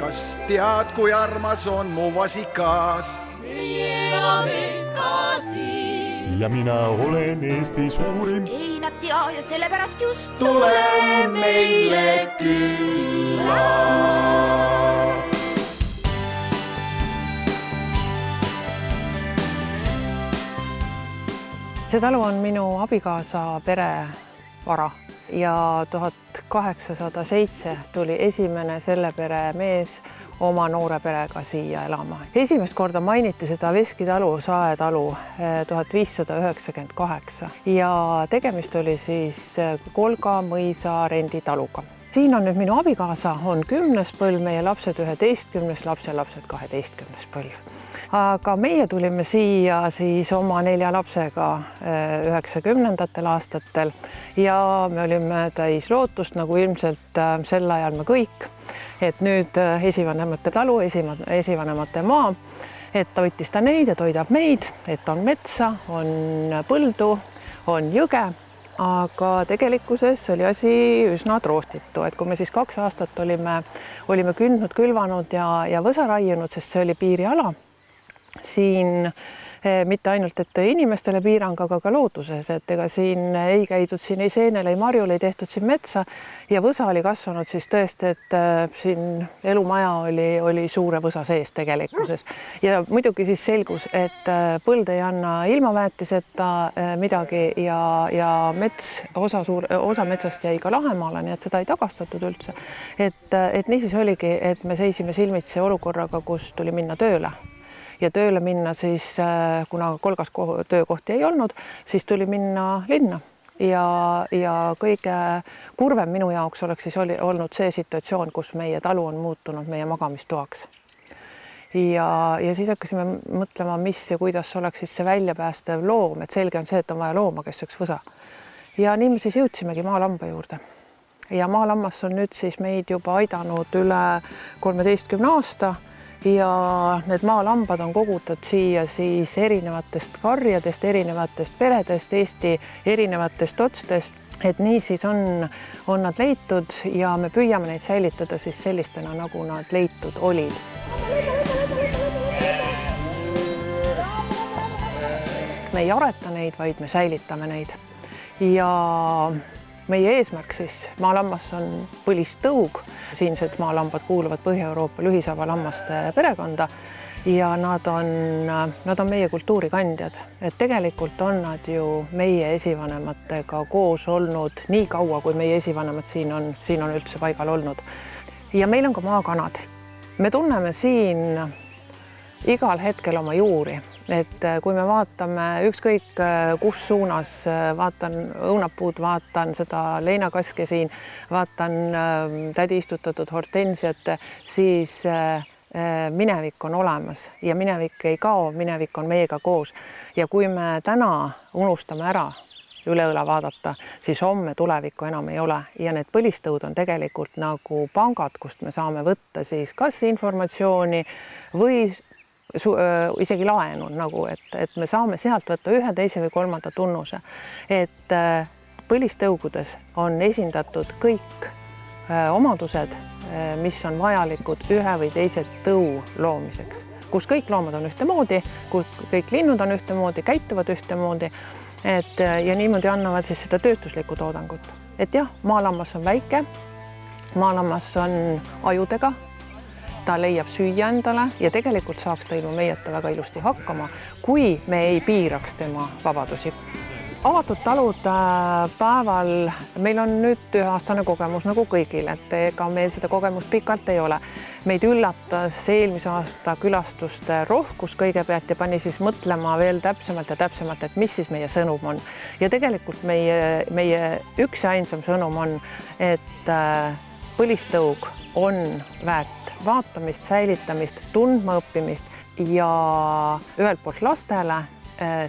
kas tead, kui armas on mu vasikas? Meie elame ka siin. Ja mina olen Eesti suurim. Ei nad tea ja sellepärast just Tule meile külla. See talu on minu abikaasa perevara ja 1807 tuli esimene selle pere mees oma noore perega siia elama. Esimest korda mainiti seda Veskitalu, Saetalu 1598 ja tegemist oli siis Kolga mõisa renditaluga. Siin on nüüd minu abikaasa, on 10. põlv, meie lapsed 11., lapselapsed 12. põlv. Aga meie tulime siia siis oma 4 lapsega 90. aastatel ja me olime täis lootust, nagu ilmselt sel ajal me kõik, et nüüd esivanemate talu, esivanemate maa, et toitis ta neid ja toidab meid, et on metsa, on põldu, on jõge. Aga tegelikkuses oli asi üsna troostitu, et kui me siis 2 aastat olime kündnud, külvanud ja võsa raiunud, sest see oli piiriala, siin mitte ainult, et inimestele piirang, aga ka looduses, et ega siin ei käidud siin ei seenel, ei marjul, ei tehtud siin metsa ja võsa oli kasvanud siis tõesti, et siin elumaja oli suure võsa sees tegelikkuses. Ja muidugi siis selgus, et põld ei anna ilma väetiseta midagi ja mets, osa metsast jäi ka Lahemaale, nii et seda ei tagastatud üldse. Et niisiis oligi, et me seisime silmitsi olukorraga, kus tuli minna tööle. Ja tööle minna siis, kuna Kolgas töökohti ei olnud, siis tuli minna linna. Ja kõige kurvem minu jaoks oleks siis olnud see situatsioon, kus meie talu on muutunud meie magamistoaks. Ja siis hakkasime mõtlema, mis ja kuidas oleks siis see väljapäästev loom, et selge on see, et on vaja looma, kes sööks võsa. Ja nii me siis jõudsimegi maalamba juurde. Ja maalammas on nüüd siis meid juba aidanud üle 13 aasta. Ja need maalambad on kogutud siia siis erinevatest karjadest, erinevatest peredest, Eesti erinevatest otstest, et nii siis on nad leitud ja me püüame neid säilitada siis sellistena, nagu nad leitud olid. Me ei areta neid, vaid me säilitame neid. Ja meie eesmärk siis maalammas on põlistõug. Siinsed maalambad kuuluvad Põhja-Euroopa lühisavalammaste perekonda ja nad on meie kultuurikandjad. Et tegelikult on nad ju meie esivanematega koos olnud nii kaua, kui meie esivanemad siin on üldse paigal olnud. Ja meil on ka maakanad. Me tunneme siin igal hetkel oma juuri. Et kui me vaatame ükskõik kus suunas, vaatan õunapuud, vaatan seda leinakaske siin, vaatan tädi istutatud hortensiat, siis minevik on olemas ja minevik ei kao, minevik on meiega koos. Ja kui me täna unustame ära üle õla vaadata, siis homme tulevikku enam ei ole. Ja need põlistõud on tegelikult nagu pangad, kust me saame võtta siis kas informatsiooni või isegi laenu, nagu, et me saame sealt võtta ühe, teise või kolmanda tunnuse. Et põlistõugudes on esindatud kõik omadused, mis on vajalikud ühe või teise tõu loomiseks. Kus kõik loomad on ühtemoodi, kus kõik linnud on ühtemoodi, käituvad ühtemoodi, ja niimoodi annavad siis seda tööstuslikku toodangut. Et jah, maalammas on väike, maalammas on ajudega, ta leiab süüa endale ja tegelikult saaks ta ilma meieta väga ilusti hakkama, kui me ei piiraks tema vabadusi. Avatud talud päeval, meil on nüüd 1-aastane kogemus nagu kõigil, et ega meil seda kogemust pikalt ei ole. Meid üllatas eelmise aasta külastuste rohkus kõigepealt ja pani siis mõtlema veel täpsemalt, et mis siis meie sõnum on. Ja tegelikult meie üks ja ainsam sõnum on, et põlistõug on väärt vaatamist, säilitamist, tundma õppimist ja ühelt poolt lastele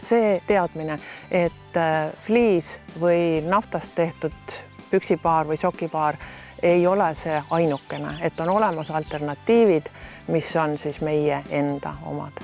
see teadmine, et fliis või naftast tehtud püksipaar või sokipaar ei ole see ainukene, et on olemas alternatiivid, mis on siis meie enda omad.